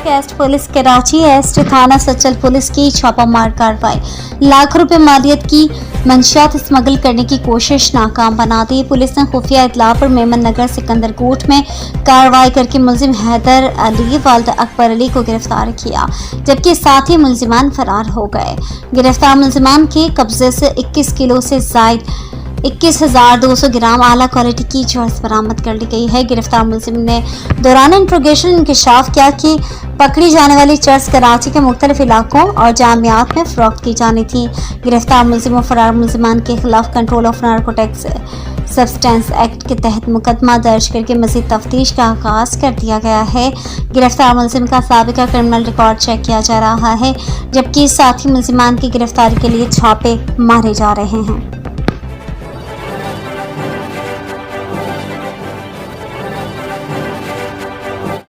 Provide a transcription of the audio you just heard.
Asset police Karachi asset تھانہ اوسچل police کی چھاپہ مار کاروائی، لاکھوں روپے مالیت کی منشیات اسمگل کرنے کی کوشش ناکام بنا دی۔ پولیس نے خفیہ اطلاع پر میمن نگر سکندر گوٹھ میں کاروائی کر کے ملزم حیدر علی والد اکبر علی کو گرفتار کیا، جبکہ ساتھی ملزمان فرار ہو گئے۔ گرفتار ملزمان کے قبضے سے 21 کلو سے زائد 21,200 گرام اعلیٰ کوالٹی کی چرس برآمد کر لی گئی ہے۔ گرفتار ملزم نے دوران انٹروگیشن انکشاف کیا کہ پکڑی جانے والی چرس کراچی کے مختلف علاقوں اور جامعات میں فروخت کی جانی تھی۔ گرفتار ملزم و فرار ملزمان کے خلاف control of narcotics substance act کے تحت مقدمہ درج کر کے مزید تفتیش کا آغاز کر دیا گیا ہے۔ گرفتار ملزم کا سابقہ کرمنل ریکارڈ چیک کیا جا رہا ہے، جبکہ ساتھی ملزمان کی گرفتاری کے لیے چھاپے مارے جا رہے ہیں۔